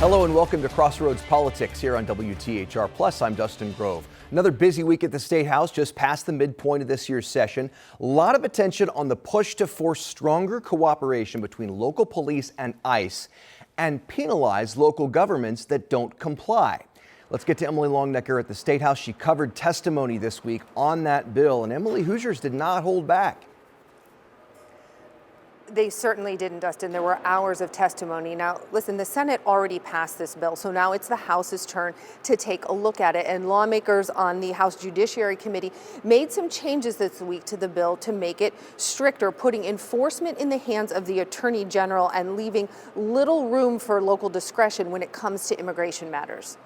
Hello and welcome to Crossroads Politics here on WTHR Plus. I'm Dustin Grove. Another busy week at the State House, just past the midpoint of this year's session. A lot of attention on the push to force stronger cooperation between local police and ICE and penalize local governments that don't comply. Let's get to Emily Longnecker at the State House. She covered testimony this week on that bill, and Emily, Hoosiers did not hold back. They certainly didn't, Dustin. There were hours of testimony. Now, listen, the Senate already passed this bill, so now it's the House's turn to take a look at it. And lawmakers on the House Judiciary Committee made some changes this week to the bill to make it stricter, putting enforcement in the hands of the Attorney General and leaving little room for local discretion when it comes to immigration matters.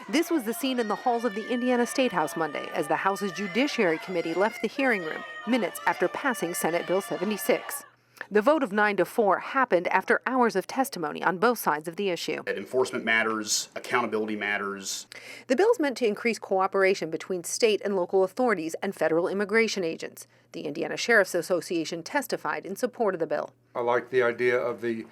This was the scene in the halls of the Indiana State House Monday as the House's Judiciary Committee left the hearing room minutes after passing Senate Bill 76. The vote of 9-4 happened after hours of testimony on both sides of the issue. Enforcement matters, accountability matters. The bill's meant to increase cooperation between state and local authorities and federal immigration agents. The Indiana Sheriff's Association testified in support of the bill. I like the idea of the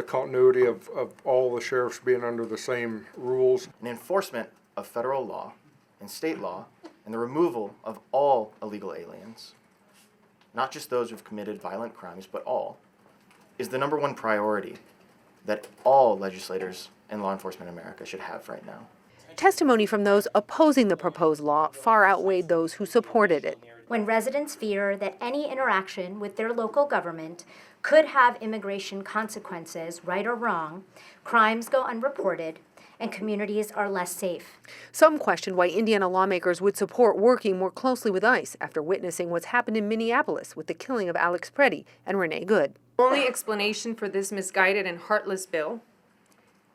continuity of all the sheriffs being under the same rules. An enforcement of federal law and state law and the removal of all illegal aliens, not just those who've committed violent crimes, but all, is the number one priority that all legislators and law enforcement in America should have right now. Testimony from those opposing the proposed law far outweighed those who supported it. When residents fear that any interaction with their local government could have immigration consequences, right or wrong, crimes go unreported, and communities are less safe. Some questioned why Indiana lawmakers would support working more closely with ICE after witnessing what's happened in Minneapolis with the killing of Alex Preddy and Renee Good. The only explanation for this misguided and heartless bill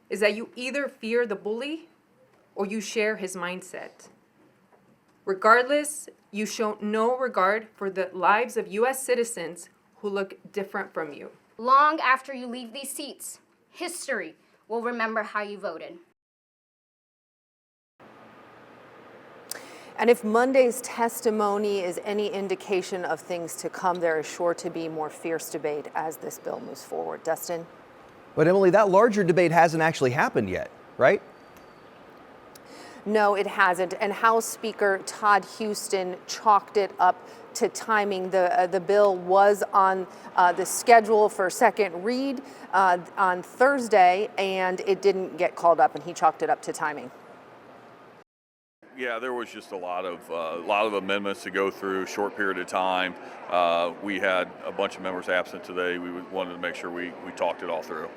is that you either fear the bully or you share his mindset. Regardless, you show no regard for the lives of U.S. citizens who look different from you. Long after you leave these seats, history will remember how you voted. And if Monday's testimony is any indication of things to come, there is sure to be more fierce debate as this bill moves forward. Dustin? But Emily, that larger debate hasn't actually happened yet, right? No, it hasn't. And House Speaker Todd Houston chalked it up to timing. The bill was on the schedule for second read on Thursday, and it didn't get called up, and he chalked it up to timing. Yeah, there was just a lot of amendments to go through, short period of time. We had a bunch of members absent today. We wanted to make sure we talked it all through.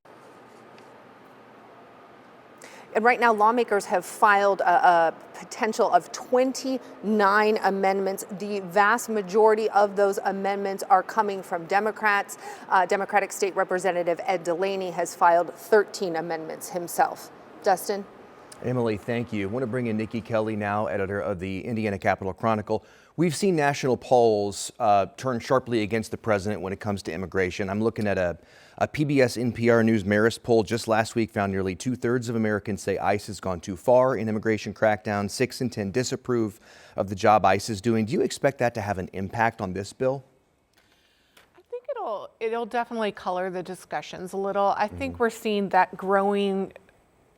And right now, lawmakers have filed a potential of 29 amendments. The vast majority of those amendments are coming from Democrats. Democratic State Representative Ed Delaney has filed 13 amendments himself. Dustin? Emily, thank you. I want to bring in Nikki Kelly now, editor of the Indiana Capitol Chronicle. We've seen national polls turn sharply against the president when it comes to immigration. I'm looking at a PBS NPR News Marist poll just last week found nearly 2/3 of Americans say ICE has gone too far in immigration crackdown. 6 in 10 disapprove of the job ICE is doing. Do you expect that to have an impact on this bill? I think it'll definitely color the discussions a little. I think we're seeing that growing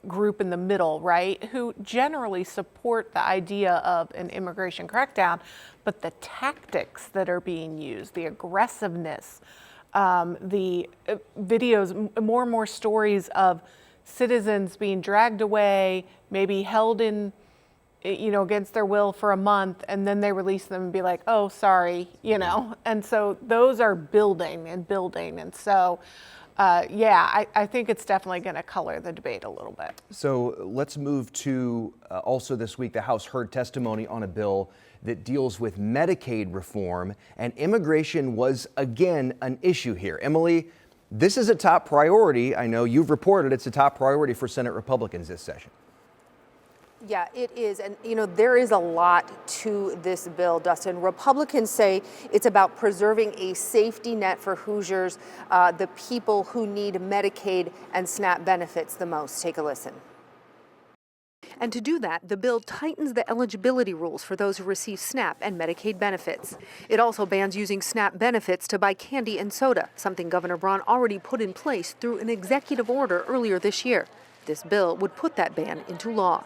group in the middle, right, who generally support the idea of an immigration crackdown, but the tactics that are being used, the aggressiveness, the videos, more and more stories of citizens being dragged away, maybe held in, against their will for a month, and then they release them and be like, oh, sorry, and so those are building. And so I think it's definitely going to color the debate a little bit. So let's move to also this week, the House heard testimony on a bill that deals with Medicaid reform, and immigration was again an issue here. Emily, this is a top priority. I know you've reported it's a top priority for Senate Republicans this session. Yeah, it is. And, there is a lot to this bill, Dustin. Republicans say it's about preserving a safety net for Hoosiers, the people who need Medicaid and SNAP benefits the most. Take a listen. And to do that, the bill tightens the eligibility rules for those who receive SNAP and Medicaid benefits. It also bans using SNAP benefits to buy candy and soda, something Governor Braun already put in place through an executive order earlier this year. This bill would put that ban into law.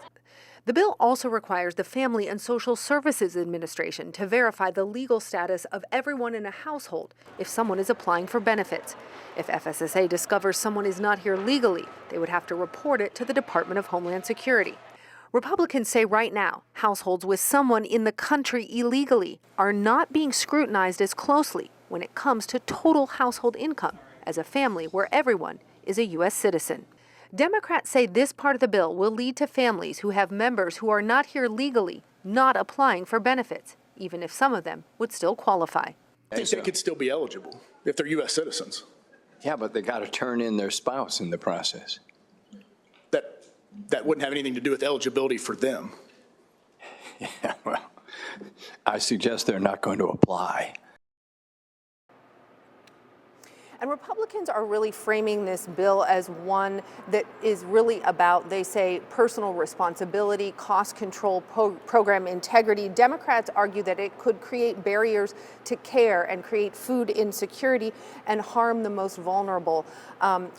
The bill also requires the Family and Social Services Administration to verify the legal status of everyone in a household if someone is applying for benefits. If FSSA discovers someone is not here legally, they would have to report it to the Department of Homeland Security. Republicans say right now, households with someone in the country illegally are not being scrutinized as closely when it comes to total household income as a family where everyone is a U.S. citizen. Democrats say this part of the bill will lead to families who have members who are not here legally not applying for benefits, even if some of them would still qualify. I think they could still be eligible if they're U.S. citizens. Yeah, but they got to turn in their spouse in the process. That wouldn't have anything to do with eligibility for them. Yeah, well, I suggest they're not going to apply. And Republicans are really framing this bill as one that is really about, they say, personal responsibility, cost control, program integrity. Democrats argue that it could create barriers to care and create food insecurity and harm the most vulnerable.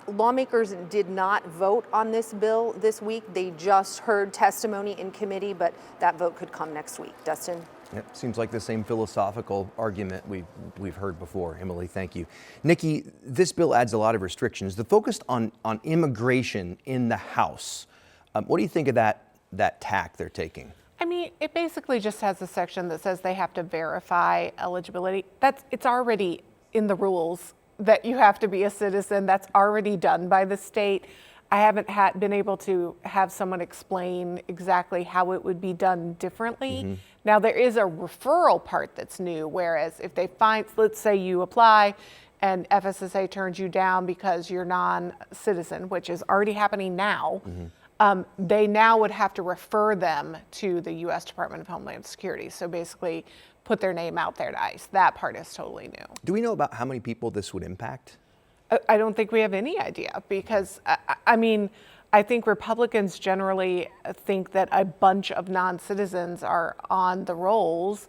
Lawmakers did not vote on this bill this week. They just heard testimony in committee, but that vote could come next week. Dustin? Yep, seems like the same philosophical argument we've heard before. Emily, thank you. Nikki, this bill adds a lot of restrictions. The focus on immigration in the House. What do you think of that tack they're taking? I mean, it basically just has a section that says they have to verify eligibility. It's already in the rules that you have to be a citizen. That's already done by the state. I haven't been able to have someone explain exactly how it would be done differently. Mm-hmm. Now, there is a referral part that's new, whereas if they find, let's say you apply and FSSA turns you down because you're non-citizen, which is already happening now, they now would have to refer them to the U.S. Department of Homeland Security. So basically put their name out there to ICE. That part is totally new. Do we know about how many people this would impact? I don't think we have any idea because, I mean, I think Republicans generally think that a bunch of non-citizens are on the rolls.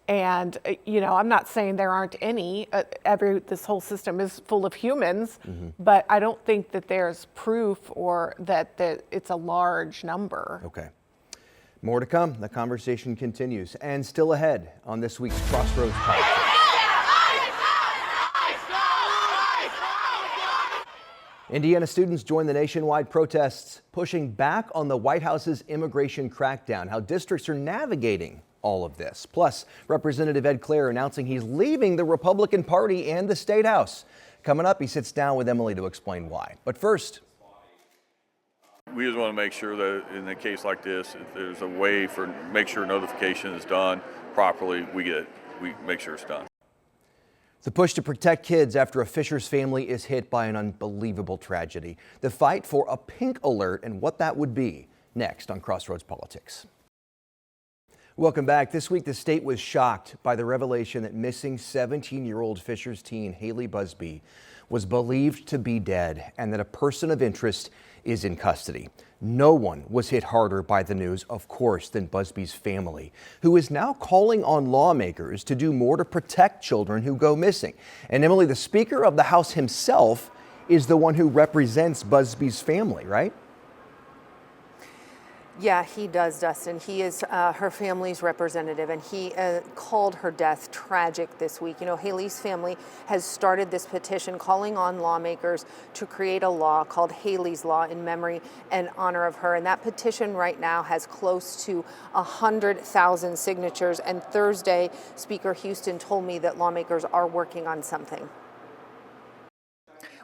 And, you know, I'm not saying there aren't any. This whole system is full of humans, but I don't think that there's proof or that it's a large number. Okay. More to come. The conversation continues. And still ahead on this week's Crossroads Politics. Indiana students joined the nationwide protests pushing back on the White House's immigration crackdown, how districts are navigating all of this. Plus, Representative Ed Clare announcing he's leaving the Republican Party and the State House. Coming up, he sits down with Emily to explain why. But first, we just want to make sure that in a case like this, if there's a way for make sure notification is done properly, we make sure it's done. The push to protect kids after a Fisher's family is hit by an unbelievable tragedy. The fight for a pink alert and what that would be next on Crossroads Politics. Welcome back. This week, the state was shocked by the revelation that missing 17-year-old Fisher's teen Hailey Busby was believed to be dead and that a person of interest is in custody. No one was hit harder by the news, of course, than Busby's family, who is now calling on lawmakers to do more to protect children who go missing. And Emily, the Speaker of the House himself is the one who represents Busby's family, right? Yeah, he does, Dustin. He is her family's representative, and he called her death tragic this week. You know, Hailey's family has started this petition calling on lawmakers to create a law called Hailey's Law in memory and honor of her. And that petition right now has close to 100,000 signatures. And Thursday, Speaker Houston told me that lawmakers are working on something.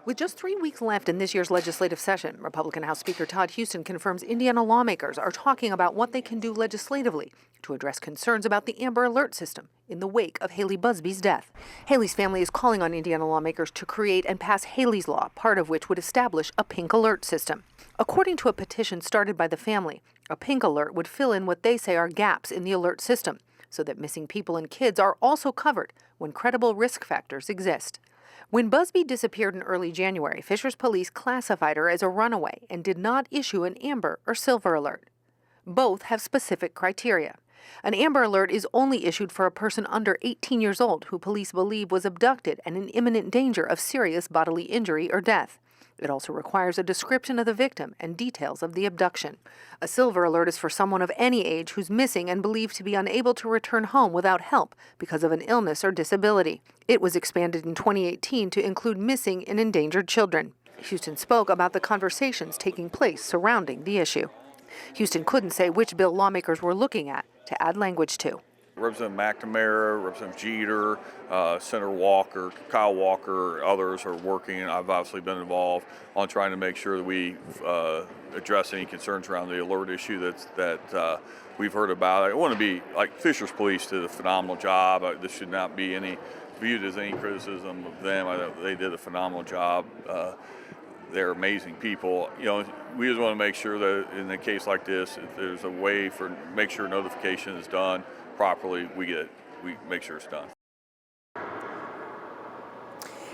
With just 3 weeks left in this year's legislative session, Republican House Speaker Todd Houston confirms Indiana lawmakers are talking about what they can do legislatively to address concerns about the Amber Alert system in the wake of Hailey Busby's death. Hailey's family is calling on Indiana lawmakers to create and pass Hailey's Law, part of which would establish a pink alert system. According to a petition started by the family, a pink alert would fill in what they say are gaps in the alert system so that missing people and kids are also covered when credible risk factors exist. When Busby disappeared in early January, Fisher's police classified her as a runaway and did not issue an amber or silver alert. Both have specific criteria. An Amber Alert is only issued for a person under 18 years old who police believe was abducted and in imminent danger of serious bodily injury or death. It also requires a description of the victim and details of the abduction. A Silver Alert is for someone of any age who's missing and believed to be unable to return home without help because of an illness or disability. It was expanded in 2018 to include missing and endangered children. Houston spoke about the conversations taking place surrounding the issue. Houston couldn't say which bill lawmakers were looking at to add language to. Representative McNamara, Representative Jeter, Senator Walker, Kyle Walker, others are working. I've obviously been involved on trying to make sure that we address any concerns around the alert issue that we've heard about. I want to be like Fisher's Police did a phenomenal job. This should not be viewed as any criticism of them. They did a phenomenal job. They're amazing people. You know, we just want to make sure that in a case like this, if there's a way for make sure notification is done properly, we make sure it's done.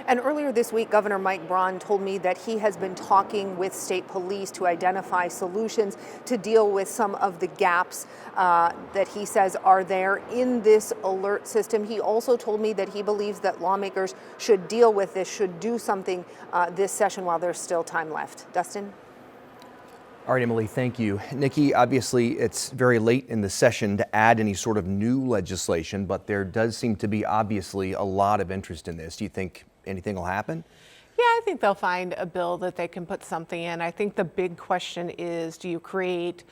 And earlier this week, Governor Mike Braun told me that he has been talking with state police to identify solutions to deal with some of the gaps that he says are there in this alert system. He also told me that he believes that lawmakers should deal with this, should do something this session while there's still time left. Dustin? All right, Emily, thank you. Nikki, obviously it's very late in the session to add any sort of new legislation, but there does seem to be obviously a lot of interest in this. Do you think anything will happen? Yeah, I think they'll find a bill that they can put something in. I think the big question is, do you create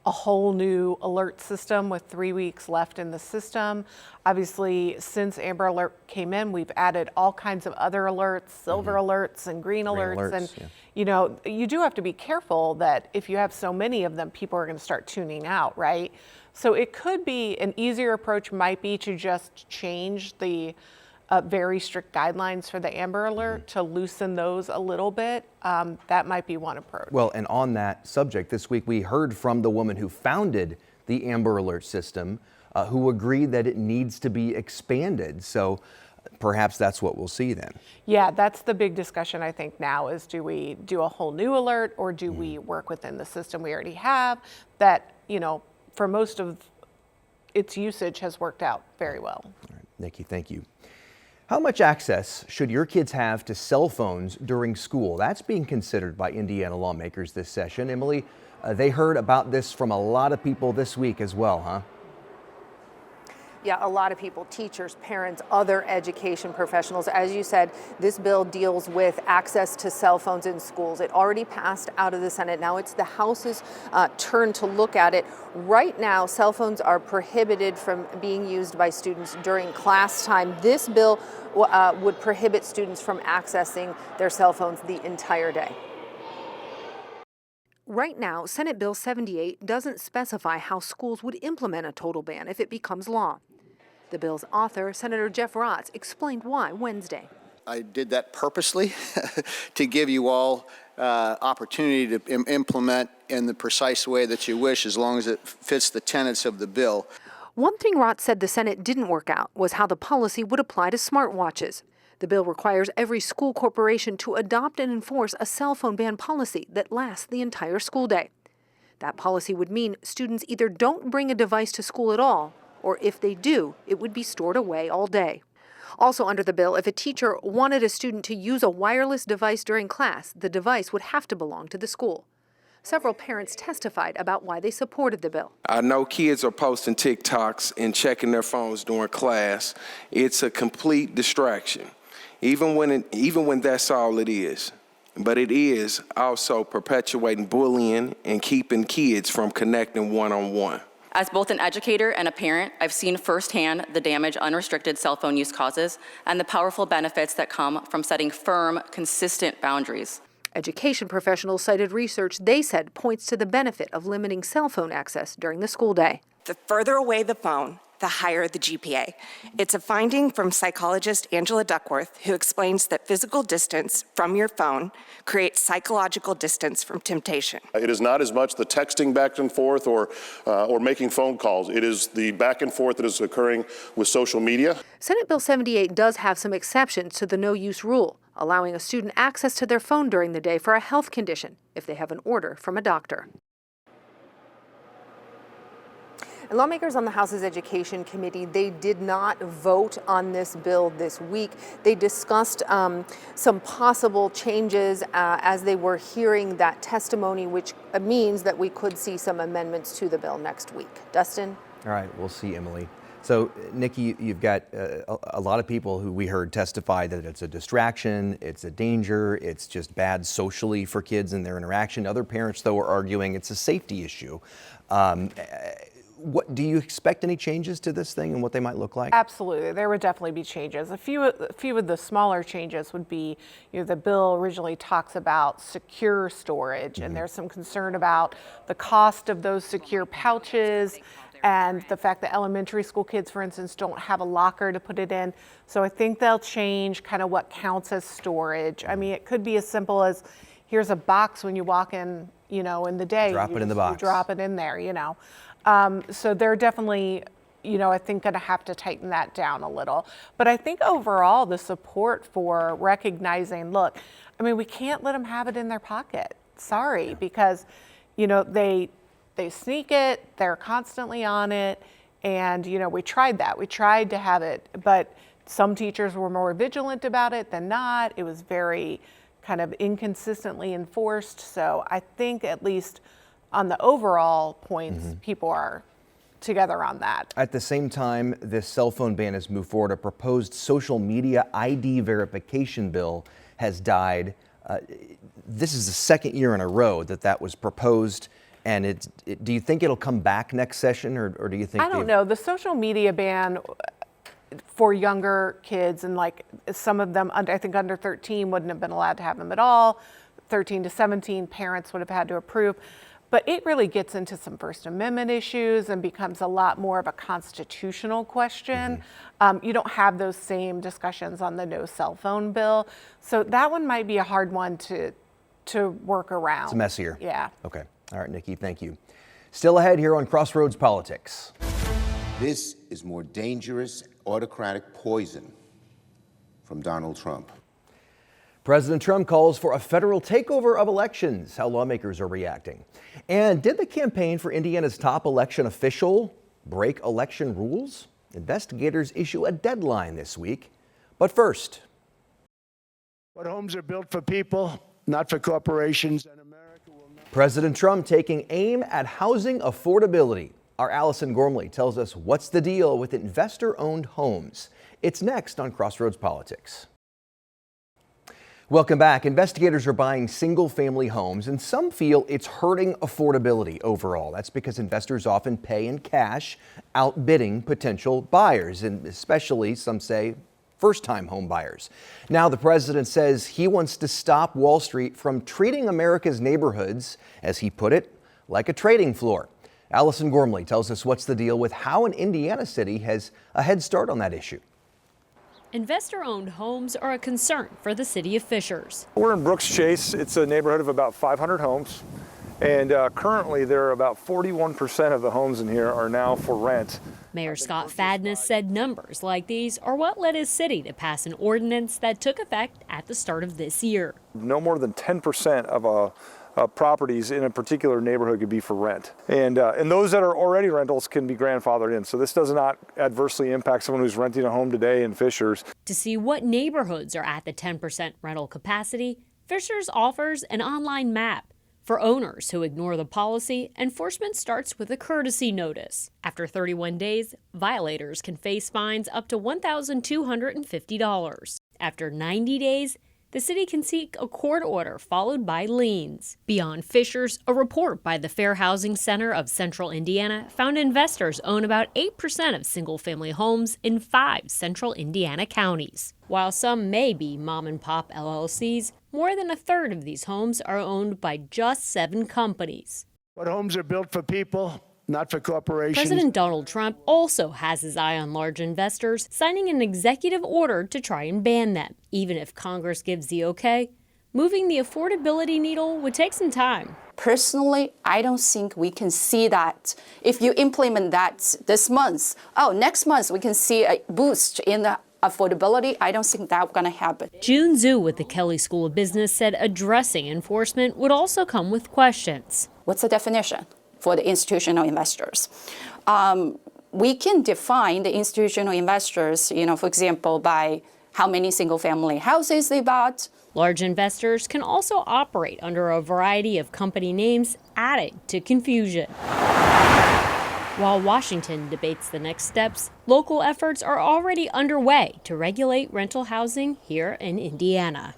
a whole new alert system with 3 weeks left in the system? Obviously, since Amber Alert came in, we've added all kinds of other alerts, silver alerts and green alerts. And, you know, you do have to be careful that if you have so many of them, people are going to start tuning out, right? So it could be an easier approach might be to just change the very strict guidelines for the Amber Alert to loosen those a little bit. That might be one approach. Well, and on that subject, this week we heard from the woman who founded the Amber Alert system, who agreed that it needs to be expanded. So perhaps that's what we'll see then. Yeah, that's the big discussion I think now is, do we do a whole new alert or do we work within the system we already have that, you know, for most of its usage has worked out very well. All right, Nikki, thank you. How much access should your kids have to cell phones during school? That's being considered by Indiana lawmakers this session. Emily, they heard about this from a lot of people this week as well, huh? Yeah, a lot of people, teachers, parents, other education professionals. As you said, this bill deals with access to cell phones in schools. It already passed out of the Senate. Now it's the House's turn to look at it. Right now, cell phones are prohibited from being used by students during class time. This bill would prohibit students from accessing their cell phones the entire day. Right now, Senate Bill 78 doesn't specify how schools would implement a total ban if it becomes law. The bill's author, Senator Jeff Rotz, explained why Wednesday. I did that purposely to give you all opportunity to implement in the precise way that you wish, as long as it fits the tenets of the bill. One thing Rotz said the Senate didn't work out was how the policy would apply to smartwatches. The bill requires every school corporation to adopt and enforce a cell phone ban policy that lasts the entire school day. That policy would mean students either don't bring a device to school at all, or if they do, it would be stored away all day. Also under the bill, if a teacher wanted a student to use a wireless device during class, the device would have to belong to the school. Several parents testified about why they supported the bill. I know kids are posting TikToks and checking their phones during class. It's a complete distraction, even when that's all it is. But it is also perpetuating bullying and keeping kids from connecting one-on-one. As both an educator and a parent, I've seen firsthand the damage unrestricted cell phone use causes and the powerful benefits that come from setting firm, consistent boundaries. Education professionals cited research they said points to the benefit of limiting cell phone access during the school day. The further away the phone, the higher the GPA. It's a finding from psychologist Angela Duckworth, who explains that physical distance from your phone creates psychological distance from temptation. It is not as much the texting back and forth or making phone calls. It is the back and forth that is occurring with social media. Senate Bill 78 does have some exceptions to the no-use rule, allowing a student access to their phone during the day for a health condition if they have an order from a doctor. And lawmakers on the House's Education Committee, they did not vote on this bill this week. They discussed some possible changes as they were hearing that testimony, which means that we could see some amendments to the bill next week. Dustin? All right, we'll see, Emily. So, Nikki, you've got a lot of people who we heard testify that it's a distraction, it's a danger, it's just bad socially for kids and their interaction. Other parents, though, are arguing it's a safety issue. What do you expect any changes to this thing and what they might look like? Absolutely, there would definitely be changes. A few of the smaller changes would be, the bill originally talks about secure storage, and there's some concern about the cost of those secure pouches and the fact that elementary school kids, for instance, don't have a locker to put it in. So I think they'll change kind of what counts as storage. I mean, it could be as simple as here's a box when you walk in, in the day. Drop it in the box. You drop it in there, So they're definitely, I think going to have to tighten that down a little. But I think overall the support for recognizing, look, I mean, we can't let them have it in their pocket. Sorry, because, they sneak it, they're constantly on it, and we tried that. We tried to have it, but some teachers were more vigilant about it than not. It was very kind of inconsistently enforced. So I think at least on the overall points, people are together on that. At the same time, this cell phone ban has moved forward. A proposed social media ID verification bill has died. This is the second year in a row that was proposed. And do you think it'll come back next session, or do you think? I don't know. The social media ban for younger kids, and like some of them, I think under 13 wouldn't have been allowed to have them at all. 13 to 17, parents would have had to approve. But it really gets into some First Amendment issues and becomes a lot more of a constitutional question. You don't have those same discussions on the no cell phone bill. So that one might be a hard one to work around. It's messier. Yeah. Okay. All right, Nikki, thank you. Still ahead here on Crossroads Politics. This is more dangerous autocratic poison from Donald Trump. President Trump calls for a federal takeover of elections, how lawmakers are reacting. And did the campaign for Indiana's top election official break election rules? Investigators issue a deadline this week. But first. But homes are built for people, not for corporations. President Trump taking aim at housing affordability. Our Allison Gormley tells us what's the deal with investor-owned homes. It's next on Crossroads Politics. Welcome back. Investigators are buying single-family homes, and some feel it's hurting affordability overall. That's because investors often pay in cash, outbidding potential buyers, and especially, some say, first-time home buyers. Now the president says he wants to stop Wall Street from treating America's neighborhoods, as he put it, like a trading floor. Allison Gormley tells us what's the deal with how an Indiana city has a head start on that issue. Investor-owned homes are a concern for the city of Fishers. We're in Brooks Chase. It's a neighborhood of about 500 homes. And currently there are about 41% of the homes in here are now for rent. Mayor Scott Fadness said numbers like these are what led his city to pass an ordinance that took effect at the start of this year. No more than 10% of properties in a particular neighborhood could be for rent. And those that are already rentals can be grandfathered in. So this does not adversely impact someone who's renting a home today in Fishers. To see what neighborhoods are at the 10% rental capacity, Fishers offers an online map. For owners who ignore the policy, enforcement starts with a courtesy notice. After 31 days, violators can face fines up to $1,250. After 90 days, the city can seek a court order followed by liens. Beyond Fishers, a report by the Fair Housing Center of Central Indiana found investors own about 8% of single-family homes in 5 central Indiana counties. While some may be mom-and-pop LLCs, more than a third of these homes are owned by just 7 companies. But homes are built for people, not for corporations. President Donald Trump also has his eye on large investors, signing an executive order to try and ban them. Even if Congress gives the okay, moving the affordability needle would take some time. Personally, I don't think we can see that. If you implement that this month, next month we can see a boost in the affordability. I don't think that's going to happen. June Zhu with the Kelly School of Business said addressing enforcement would also come with questions. What's the definition for the institutional investors? we can define the institutional investors, for example, by how many single-family houses they bought. Large investors can also operate under a variety of company names, adding to confusion. While Washington debates the next steps, local efforts are already underway to regulate rental housing here in Indiana.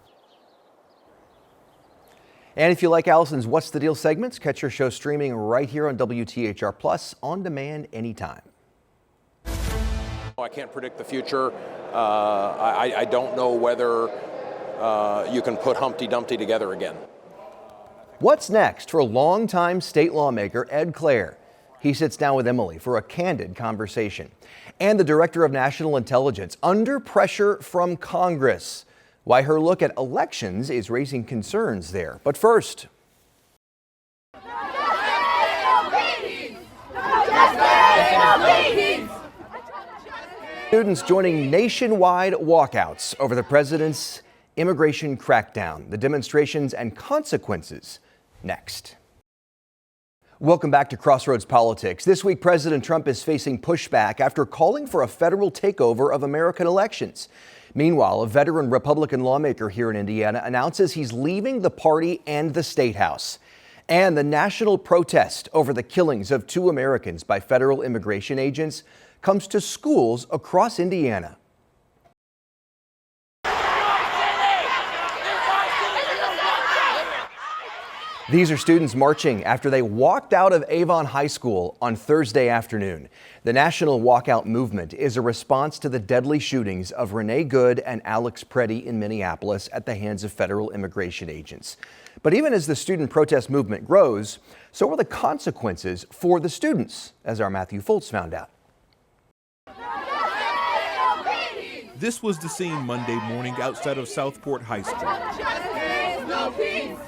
And if you like Allison's What's the Deal segments, catch your show streaming right here on WTHR Plus on demand anytime. I can't predict the future. I don't know whether you can put Humpty Dumpty together again. What's next for longtime state lawmaker Ed Clare? He sits down with Emily for a candid conversation. And the Director of National Intelligence under pressure from Congress. Why her look at elections is raising concerns there. But first. Students joining nationwide walkouts over the president's immigration crackdown. The demonstrations and consequences next. Welcome back to Crossroads Politics. This week, President Trump is facing pushback after calling for a federal takeover of American elections. Meanwhile, a veteran Republican lawmaker here in Indiana announces he's leaving the party and the statehouse. And the national protest over the killings of 2 Americans by federal immigration agents comes to schools across Indiana. These are students marching after they walked out of Avon High School on Thursday afternoon. The national walkout movement is a response to the deadly shootings of Renee Good and Alex Preddy in Minneapolis at the hands of federal immigration agents. But even as the student protest movement grows, so are the consequences for the students, as our Matthew Foltz found out. This was the scene Monday morning outside of Southport High School,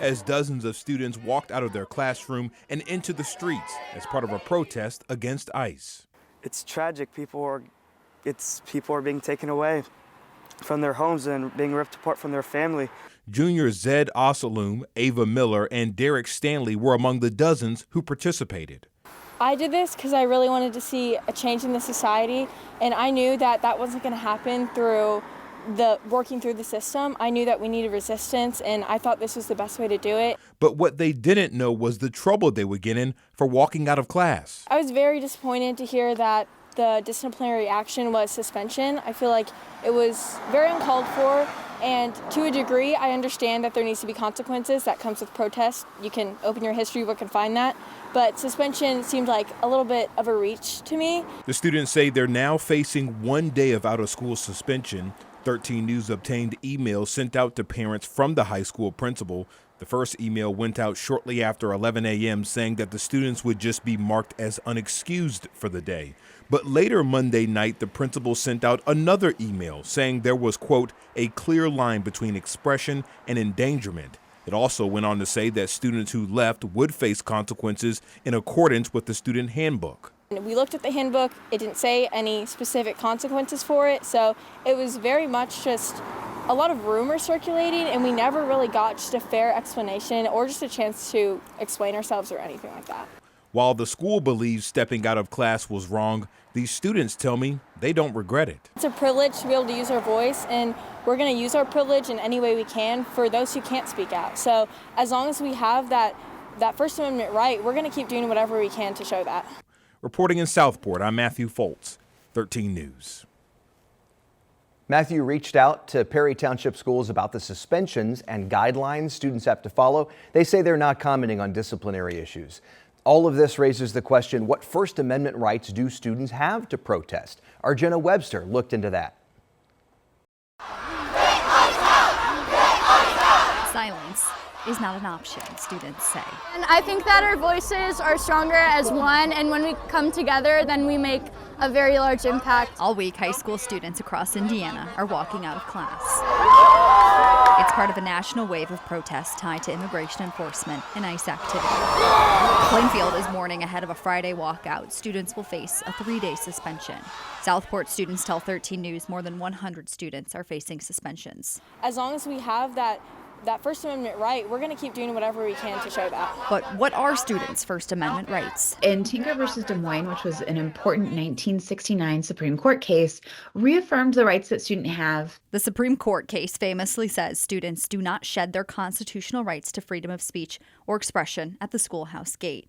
as dozens of students walked out of their classroom and into the streets as part of a protest against ICE. It's tragic. People are being taken away from their homes and being ripped apart from their family. Junior Zed Osalum, Ava Miller, and Derek Stanley were among the dozens who participated. I did this because I really wanted to see a change in the society, and I knew that that wasn't going to happen through working through the system. I knew that we needed resistance, and I thought this was the best way to do it. But what they didn't know was the trouble they would get in for walking out of class. I was very disappointed to hear that the disciplinary action was suspension. I feel like it was very uncalled for, and to a degree, I understand that there needs to be consequences. That comes with protest. You can open your history book and find that. But suspension seemed like a little bit of a reach to me. The students say they're now facing 1 day of out-of-school suspension. 13 News obtained emails sent out to parents from the high school principal. The first email went out shortly after 11 a.m. saying that the students would just be marked as unexcused for the day. But later Monday night, the principal sent out another email saying there was, quote, a clear line between expression and endangerment. It also went on to say that students who left would face consequences in accordance with the student handbook. We looked at the handbook. It didn't say any specific consequences for it, so it was very much just a lot of rumors circulating, and we never really got just a fair explanation or just a chance to explain ourselves or anything like that. While the school believes stepping out of class was wrong, these students tell me they don't regret it. It's a privilege to be able to use our voice, and we're going to use our privilege in any way we can for those who can't speak out. So as long as we have that First Amendment right, we're going to keep doing whatever we can to show that. Reporting in Southport, I'm Matthew Foltz, 13 News. Matthew reached out to Perry Township schools about the suspensions and guidelines students have to follow. They say they're not commenting on disciplinary issues. All of this raises the question, what First Amendment rights do students have to protest? Our Jenna Webster looked into that. Silence is not an option, students say. And I think that our voices are stronger as one, and when we come together, then we make a very large impact. All week, high school students across Indiana are walking out of class. It's part of a national wave of protests tied to immigration enforcement and ICE activity. Plainfield is mourning ahead of a Friday walkout. Students will face a 3-day suspension. Southport students tell 13 News more than 100 students are facing suspensions. As long as we have that that First Amendment right, we're going to keep doing whatever we can to show that. But what are students' First Amendment rights? In Tinker versus Des Moines, which was an important 1969 Supreme Court case, reaffirmed the rights that students have. The Supreme Court case famously says students do not shed their constitutional rights to freedom of speech or expression at the schoolhouse gate.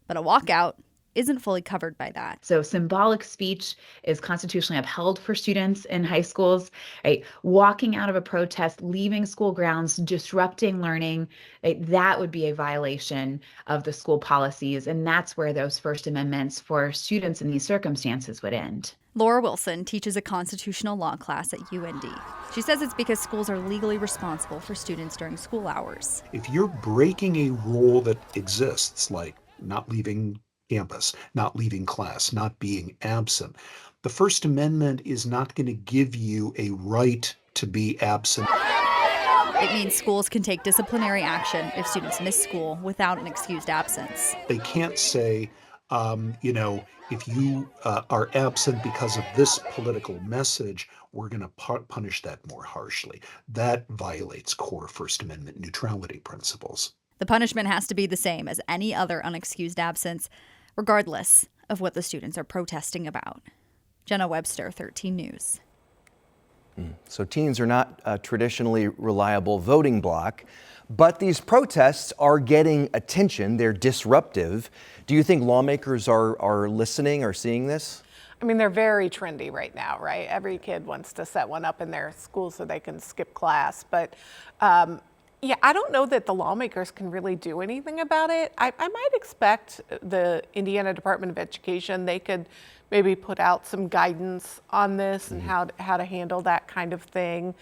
But a walkout isn't fully covered by that. So symbolic speech is constitutionally upheld for students in high schools, right? Walking out of a protest, leaving school grounds, disrupting learning, right? That would be a violation of the school policies. And that's where those First Amendments for students in these circumstances would end. Laura Wilson teaches a constitutional law class at UND. She says it's because schools are legally responsible for students during school hours. If you're breaking a rule that exists, like not leaving campus, not leaving class, not being absent, the First Amendment is not going to give you a right to be absent. It means schools can take disciplinary action if students miss school without an excused absence. They can't say, if you are absent because of this political message, we're going to punish that more harshly. That violates core First Amendment neutrality principles. The punishment has to be the same as any other unexcused absence, regardless of what the students are protesting about. Jenna Webster, 13 News. So teens are not a traditionally reliable voting bloc, but these protests are getting attention. They're disruptive. Do you think lawmakers are listening or seeing this? I mean, they're very trendy right now, right? Every kid wants to set one up in their school so they can skip class. But yeah, I don't know that the lawmakers can really do anything about it. I might expect the Indiana Department of Education, they could maybe put out some guidance on this and how to handle that kind of thing.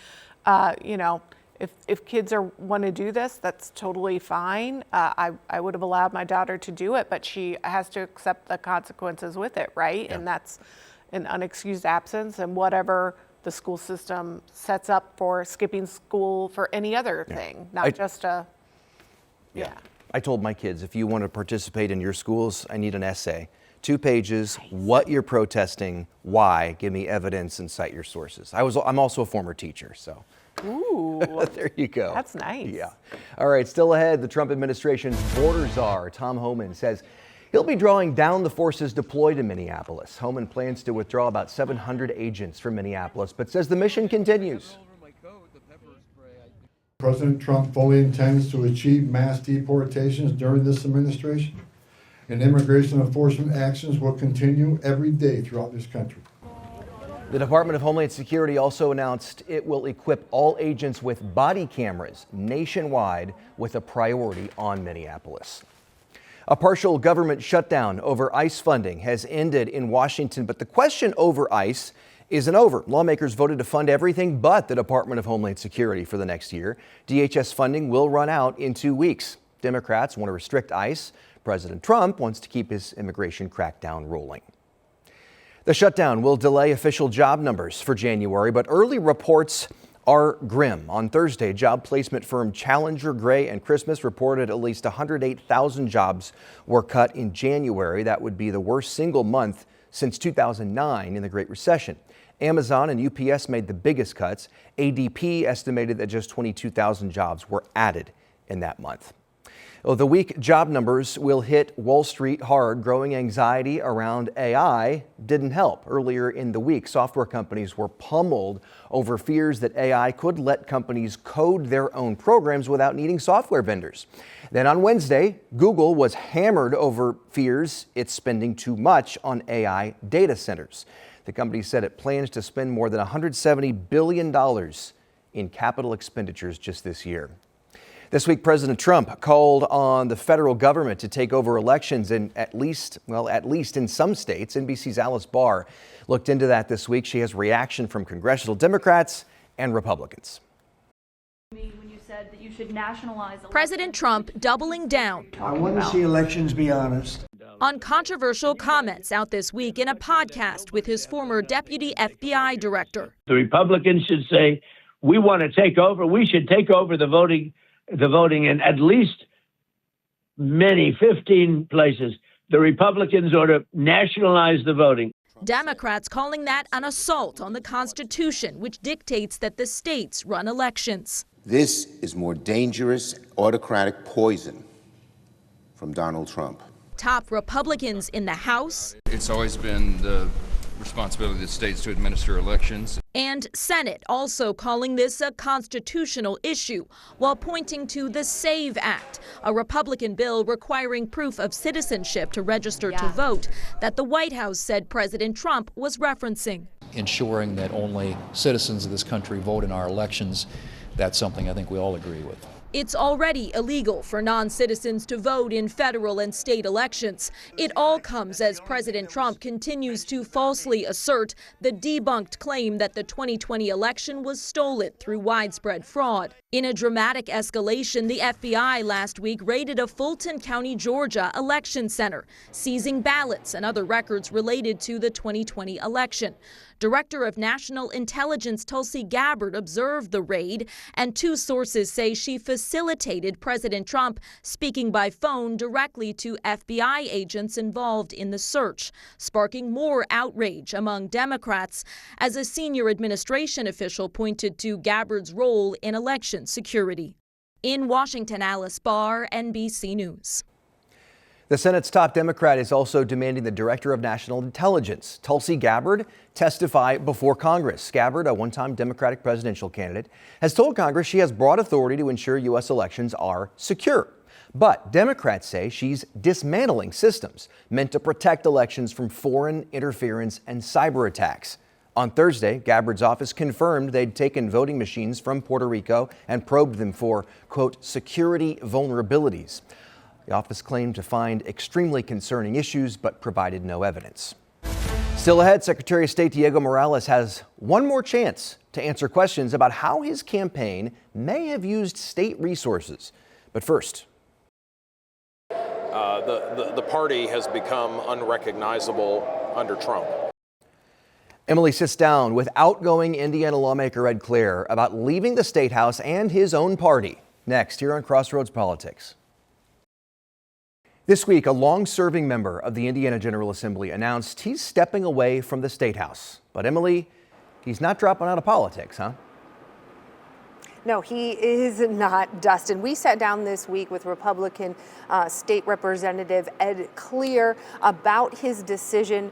If kids want to do this, that's totally fine. I would have allowed my daughter to do it, but she has to accept the consequences with it, right? Yeah. And that's an unexcused absence, and whatever the school system sets up for skipping school for any other thing, not just a, I told my kids, if you want to participate in your schools, I need an essay. 2 pages, what you're protesting, why, give me evidence and cite your sources. I'm also a former teacher, so. Ooh. There you go. That's nice. Yeah. All right, still ahead, the Trump administration's border czar, Tom Homan, says he'll be drawing down the forces deployed in Minneapolis. Homan plans to withdraw about 700 agents from Minneapolis, but says the mission continues. President Trump fully intends to achieve mass deportations during this administration, and immigration enforcement actions will continue every day throughout this country. The Department of Homeland Security also announced it will equip all agents with body cameras nationwide, with a priority on Minneapolis. A partial government shutdown over ICE funding has ended in Washington, but the question over ICE isn't over. Lawmakers voted to fund everything but the Department of Homeland Security for the next year. DHS funding will run out in 2 weeks. Democrats want to restrict ICE. President Trump wants to keep his immigration crackdown rolling. The shutdown will delay official job numbers for January, but early reports are grim. On Thursday, job placement firm Challenger, Gray & Christmas reported at least 108,000 jobs were cut in January. That would be the worst single month since 2009 in the Great Recession. Amazon and UPS made the biggest cuts. ADP estimated that just 22,000 jobs were added in that month. The weak job numbers will hit Wall Street hard. Growing anxiety around AI didn't help. Earlier in the week, software companies were pummeled over fears that AI could let companies code their own programs without needing software vendors. Then on Wednesday, Google was hammered over fears it's spending too much on AI data centers. The company said it plans to spend more than $170 billion in capital expenditures just this year. This week, President Trump called on the federal government to take over elections in at least in some states. NBC's Alice Barr looked into that this week. She has reaction from congressional Democrats and Republicans. That you should nationalize President Trump doubling down. I want to see elections be honest. On controversial comments out this week in a podcast with his former deputy FBI director. The Republicans should say, we want to take over. We should take over the voting in at least 15 places. The Republicans ought to nationalize the voting. Democrats calling that an assault on the Constitution, which dictates that the states run elections. This is more dangerous autocratic poison from Donald Trump. Top Republicans in the House. It's always been the responsibility of the states to administer elections. And Senate also calling this a constitutional issue while pointing to the SAVE Act, a Republican bill requiring proof of citizenship to register to vote that the White House said President Trump was referencing. Ensuring that only citizens of this country vote in our elections, that's something I think we all agree with. It's already illegal for non-citizens to vote in federal and state elections. It all comes as President Trump continues to falsely assert the debunked claim that the 2020 election was stolen through widespread fraud. In a dramatic escalation, the FBI last week raided a Fulton County, Georgia election center, seizing ballots and other records related to the 2020 election. Director of National Intelligence Tulsi Gabbard observed the raid, and two sources say she facilitated President Trump speaking by phone directly to FBI agents involved in the search, sparking more outrage among Democrats as a senior administration official pointed to Gabbard's role in election security. In Washington, Alice Barr, NBC News. The Senate's top Democrat is also demanding the Director of National Intelligence, Tulsi Gabbard, testify before Congress. Gabbard, a one-time Democratic presidential candidate, has told Congress she has broad authority to ensure U.S. elections are secure. But Democrats say she's dismantling systems meant to protect elections from foreign interference and cyber attacks. On Thursday, Gabbard's office confirmed they'd taken voting machines from Puerto Rico and probed them for, quote, security vulnerabilities. The office claimed to find extremely concerning issues, but provided no evidence. Still ahead, Secretary of State Diego Morales has one more chance to answer questions about how his campaign may have used state resources. But first, the party has become unrecognizable under Trump. Emily sits down with outgoing Indiana lawmaker Ed Clare about leaving the State House and his own party. Next, here on Crossroads Politics. This week, a long-serving member of the Indiana General Assembly announced he's stepping away from the State House. But Emily, he's not dropping out of politics, huh? No, he is not, Dustin. We sat down this week with Republican State Representative Ed Clare about his decision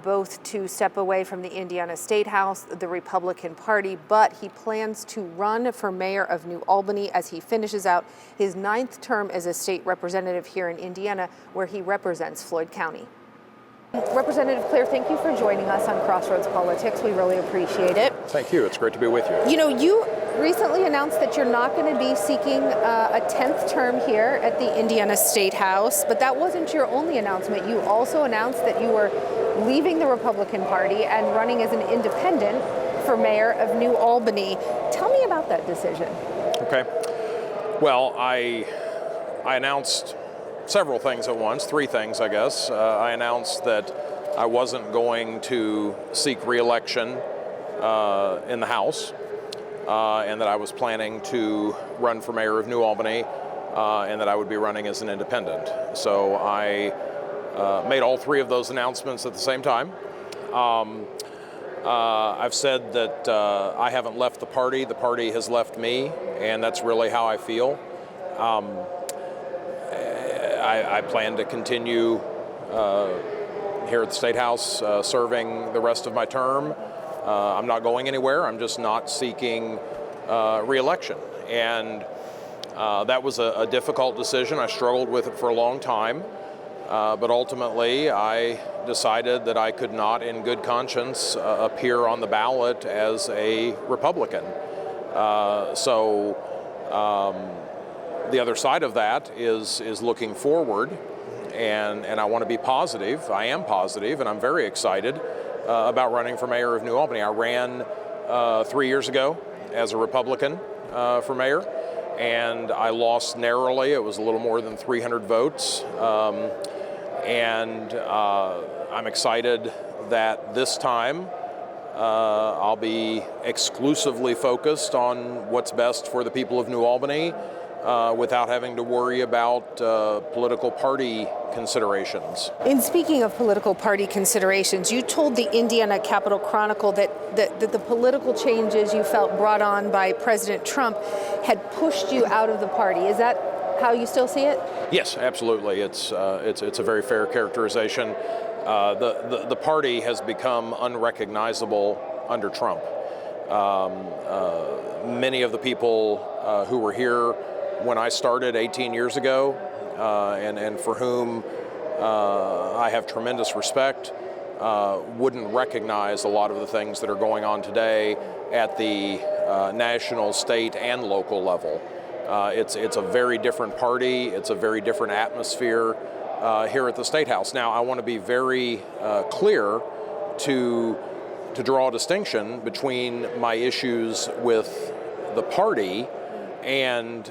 both to step away from the Indiana State House, the Republican Party, but he plans to run for mayor of New Albany as he finishes out his 9th term as a state representative here in Indiana, where he represents Floyd County. Representative Clare, thank you for joining us on Crossroads Politics. We really appreciate it. Thank you. It's great to be with you. You know, you recently announced that you're not going to be seeking a 10th term here at the Indiana State House, but that wasn't your only announcement. You also announced that you were leaving the Republican Party and running as an independent for mayor of New Albany. Tell me about that decision. Okay. Well, I announced several things at once, 3 things, I guess. I announced that I wasn't going to seek re-election in the House, and that I was planning to run for mayor of New Albany, and that I would be running as an independent. So I made all 3 of those announcements at the same time. I've said that I haven't left the party has left me, and that's really how I feel. I plan to continue here at the State House serving the rest of my term. I'm not going anywhere. I'm just not seeking re-election. And that was a difficult decision. I struggled with it for a long time. But ultimately, I decided that I could not, in good conscience, appear on the ballot as a Republican. The other side of that is looking forward, and I want to be positive. I am positive, and I'm very excited about running for mayor of New Albany. I ran 3 years ago as a Republican for mayor, and I lost narrowly. It was a little more than 300 votes, and I'm excited that this time I'll be exclusively focused on what's best for the people of New Albany, without having to worry about political party considerations. And speaking of political party considerations, you told the Indiana Capitol Chronicle that the political changes you felt brought on by President Trump had pushed you out of the party. Is that how you still see it? Yes, absolutely. It's a very fair characterization. The party has become unrecognizable under Trump. Many of the people who were here when I started 18 years ago, and for whom I have tremendous respect, wouldn't recognize a lot of the things that are going on today at the national, state, and local level. It's a very different party. It's a very different atmosphere here at the State House. Now, I want to be very clear to draw a distinction between my issues with the party and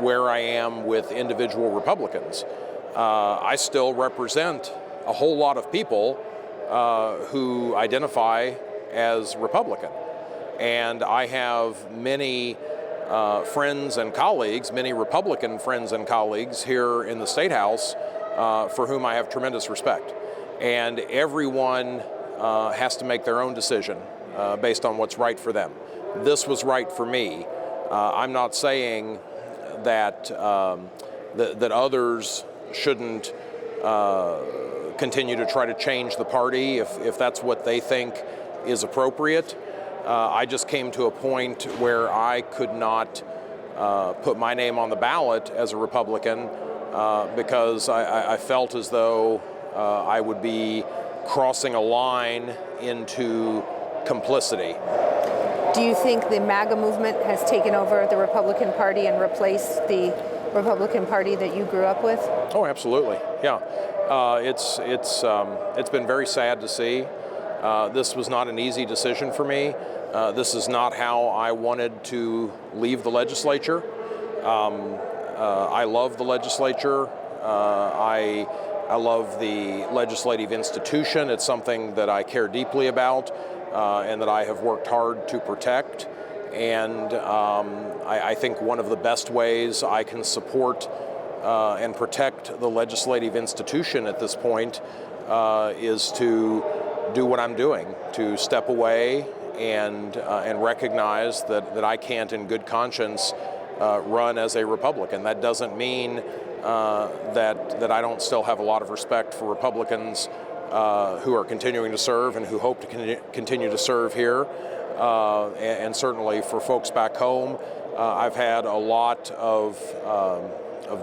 where I am with individual Republicans. I still represent a whole lot of people who identify as Republican. And I have many friends and colleagues, many Republican friends and colleagues here in the State House for whom I have tremendous respect. And everyone has to make their own decision based on what's right for them. This was right for me. I'm not saying that that others shouldn't continue to try to change the party if that's what they think is appropriate. I just came to a point where I could not put my name on the ballot as a Republican because I felt as though I would be crossing a line into complicity. Do you think the MAGA movement has taken over the Republican Party and replaced the Republican Party that you grew up with? Oh, absolutely. Yeah. It's been very sad to see. This was not an easy decision for me. This is not how I wanted to leave the legislature. I love the legislature. I love the legislative institution. It's something that I care deeply about and that I have worked hard to protect. And I think one of the best ways I can support and protect the legislative institution at this point is to do what I'm doing, to step away and recognize that I can't in good conscience run as a Republican. That doesn't mean that I don't still have a lot of respect for Republicans who are continuing to serve and who hope to continue to serve here. And certainly for folks back home, I've had a lot of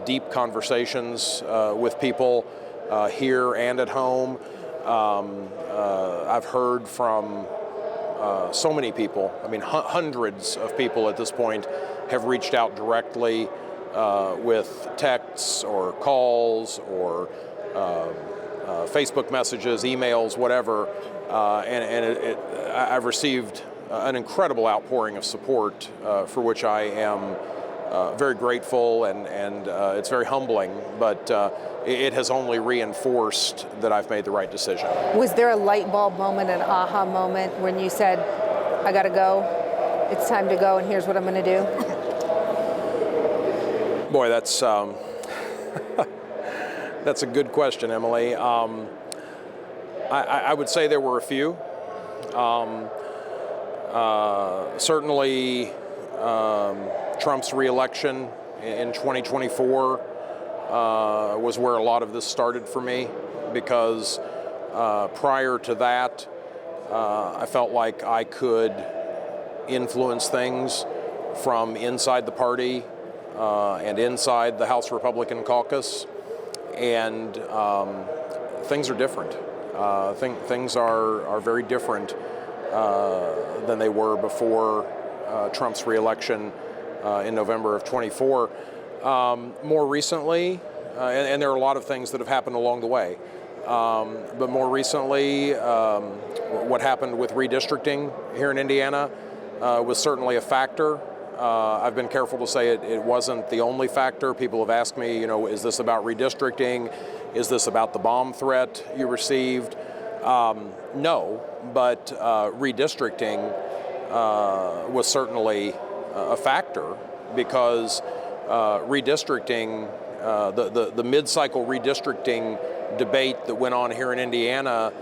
deep conversations with people here and at home. I've heard from so many people. I mean, hundreds of people at this point have reached out directly with texts or calls or Facebook messages, emails, whatever. I've received an incredible outpouring of support for which I am very grateful, and it's very humbling, but it has only reinforced that I've made the right decision. Was there a light bulb moment, an aha moment when you said, I gotta go, it's time to go, and here's what I'm gonna do? Boy, that's that's a good question, Emily. I would say there were a few. Certainly, Trump's reelection in 2024 was where a lot of this started for me, because prior to that, I felt like I could influence things from inside the party and inside the House Republican caucus, and things are different. Things are very different than they were before Trump's reelection in November of 24. More recently, and there are a lot of things that have happened along the way, but more recently, what happened with redistricting here in Indiana was certainly a factor. I've been careful to say it wasn't the only factor. People have asked me, is this about redistricting? Is this about the bomb threat you received? No, but redistricting was certainly a factor, because redistricting, the mid-cycle redistricting debate that went on here in Indiana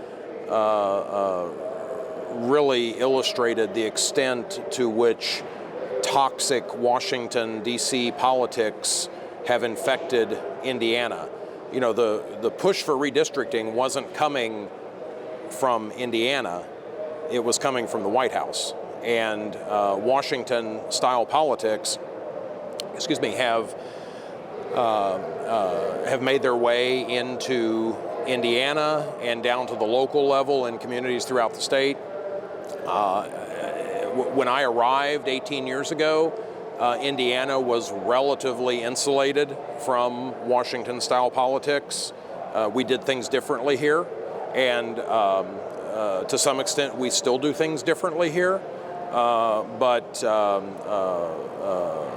really illustrated the extent to which toxic Washington, D.C. politics have infected Indiana. You know, the push for redistricting wasn't coming from Indiana, it was coming from the White House. And Washington-style politics, have made their way into Indiana and down to the local level in communities throughout the state. When I arrived 18 years ago, Indiana was relatively insulated from Washington-style politics. We did things differently here, and to some extent we still do things differently here, but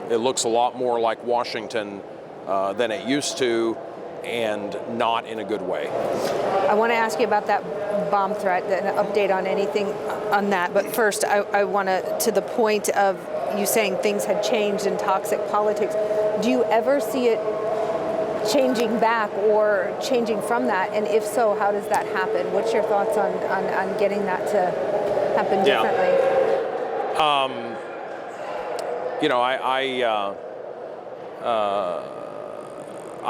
it looks a lot more like Washington than it used to, and not in a good way. I want to ask you about that bomb threat, an update on anything on that. But first, I want to the point of you saying things had changed in toxic politics. Do you ever see it changing back or changing from that? And if so, how does that happen? What's your thoughts on getting that to happen differently? You know, I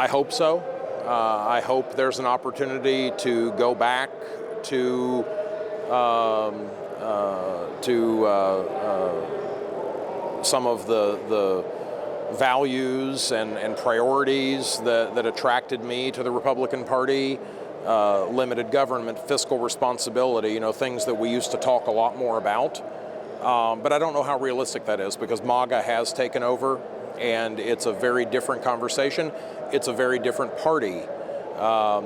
hope so. I hope there's an opportunity to go back to some of the values and priorities that attracted me to the Republican Party. Limited government, fiscal responsibility, you know, things that we used to talk a lot more about. But I don't know how realistic that is, because MAGA has taken over, and it's a very different conversation. It's a very different party. I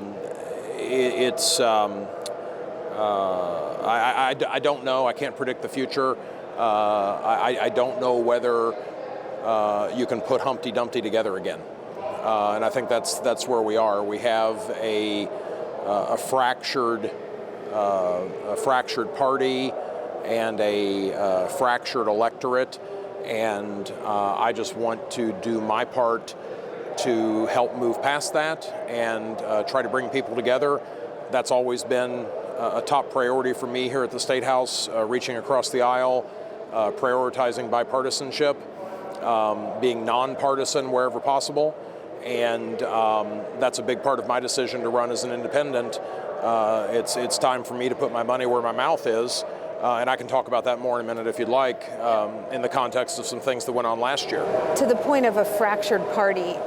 don't know. I can't predict the future. I don't know whether you can put Humpty Dumpty together again. And I think that's where we are. We have a fractured party and a fractured electorate, and I just want to do my part to help move past that and try to bring people together. That's always been a top priority for me here at the State House, reaching across the aisle, prioritizing bipartisanship, being nonpartisan wherever possible, and that's a big part of my decision to run as an independent. It's time for me to put my money where my mouth is, and I can talk about that more in a minute if you'd like, in the context of some things that went on last year. To the point of a fractured party,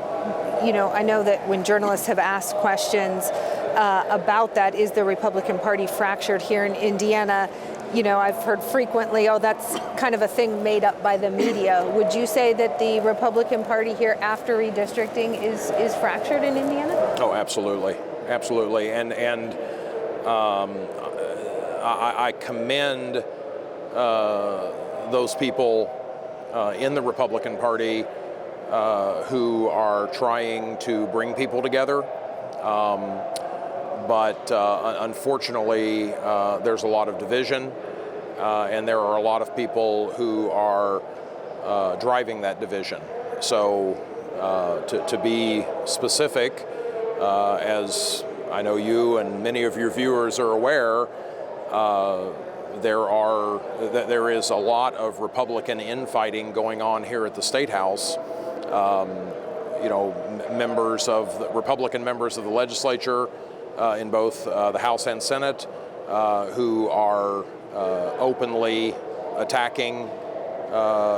you know, I know that when journalists have asked questions about that, is the Republican Party fractured here in Indiana? You know, I've heard frequently, oh, that's kind of a thing made up by the media. Would you say that the Republican Party here after redistricting is fractured in Indiana? Oh, absolutely. Absolutely. And I commend those people in the Republican Party who are trying to bring people together. But unfortunately, there's a lot of division, and there are a lot of people who are driving that division. So to be specific, as I know you and many of your viewers are aware, there is a lot of Republican infighting going on here at the State House. You know, Republican members of the legislature in both the House and Senate who are openly attacking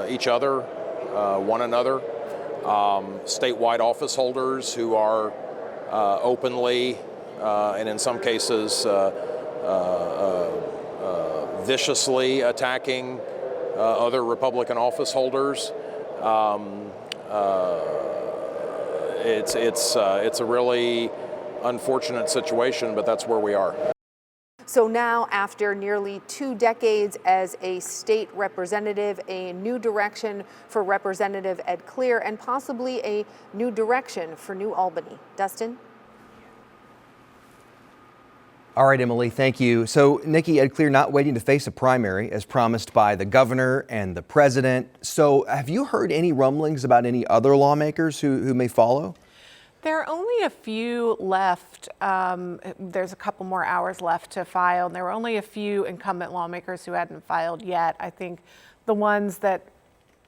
each other, one another. Statewide office holders who are openly and in some cases viciously attacking other Republican office holders. It's a really unfortunate situation, but that's where we are. So now, after nearly 2 decades as a state representative, a new direction for Representative Ed Clear, and possibly a new direction for New Albany. Dustin? All right, Emily, thank you. So Nikki, Ed Clear not waiting to face a primary as promised by the governor and the president. So have you heard any rumblings about any other lawmakers who may follow? There are only a few left. There's a couple more hours left to file, and there were only a few incumbent lawmakers who hadn't filed yet. I think the ones that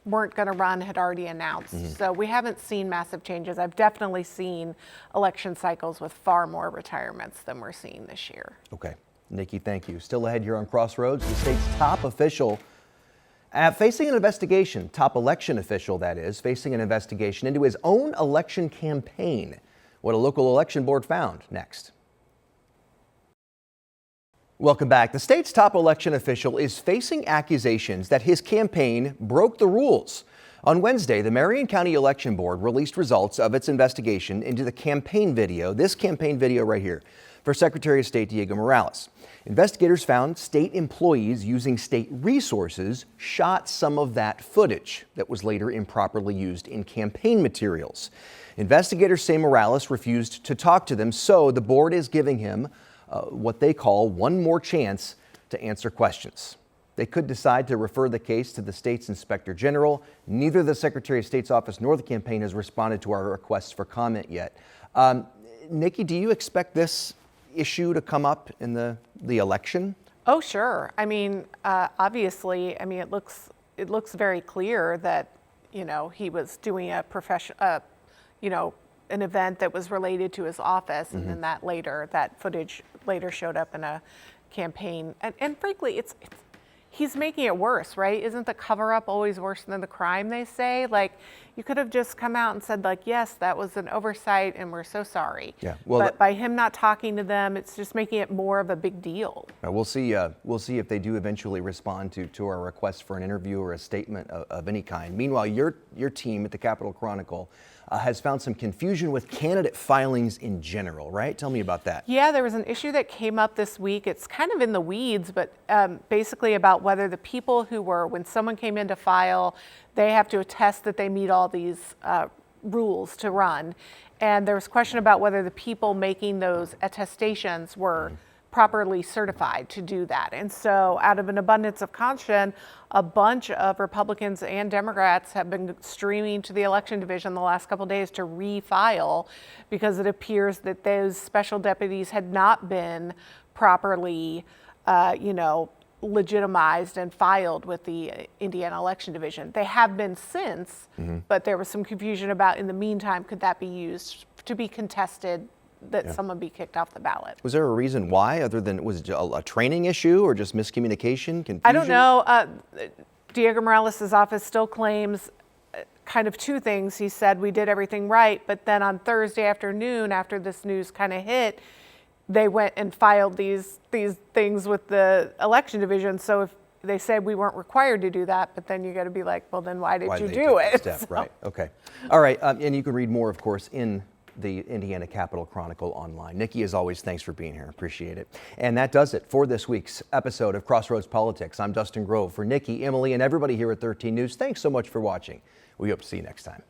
weren't going to run had already announced. So we haven't seen massive changes. I've definitely seen election cycles with far more retirements than we're seeing this year. Okay. Nikki, thank you. Still ahead here on Crossroads, the state's top official facing an investigation, top election official that is, facing an investigation into his own election campaign. What a local election board found next. Welcome back. The state's top election official is facing accusations that his campaign broke the rules. On Wednesday, the Marion County Election Board released results of its investigation into the campaign video, this campaign video right here, for Secretary of State Diego Morales. Investigators found state employees using state resources shot some of that footage that was later improperly used in campaign materials. Investigators say Morales refused to talk to them, so the board is giving him what they call one more chance to answer questions. They could decide to refer the case to the state's inspector general. Neither the Secretary of State's office nor the campaign has responded to our requests for comment yet. Nikki, do you expect this issue to come up in the election? Oh, sure. I mean, obviously, I mean, it looks very clear that, you know, he was doing a an event that was related to his office, and then that footage later showed up in a campaign. And frankly, he's making it worse, right? Isn't the cover-up always worse than the crime, they say? Like, you could have just come out and said, like, yes, that was an oversight and we're so sorry. Yeah. Well, but by him not talking to them, it's just making it more of a big deal. We'll see if they do eventually respond to our request for an interview or a statement of any kind. Meanwhile, your team at the Capitol Chronicle has found some confusion with candidate filings in general, right? Tell me about that. Yeah, there was an issue that came up this week. It's kind of in the weeds, but basically about whether the people who were, when someone came in to file, they have to attest that they meet all these rules to run. And there was a question about whether the people making those attestations were properly certified to do that. And so out of an abundance of caution, a bunch of Republicans and Democrats have been streaming to the election division the last couple of days to refile because it appears that those special deputies had not been properly, legitimized and filed with the Indiana election division. They have been since, but there was some confusion about, in the meantime, could that be used to be contested, that someone be kicked off the ballot. Was there a reason why, other than, was it a training issue or just miscommunication, confusion? I don't know. Diego Morales' office still claims kind of two things. He said, we did everything right, but then on Thursday afternoon, after this news kind of hit, they went and filed these things with the election division. So if they said we weren't required to do that, but then you got to be like, well, then why did you do it? Step, right. Okay. All right. And you can read more, of course, in the Indiana Capitol Chronicle online. Nikki, as always, thanks for being here. Appreciate it. And that does it for this week's episode of Crossroads Politics. I'm Dustin Grove. For Nikki, Emily, and everybody here at 13 News, thanks so much for watching. We hope to see you next time.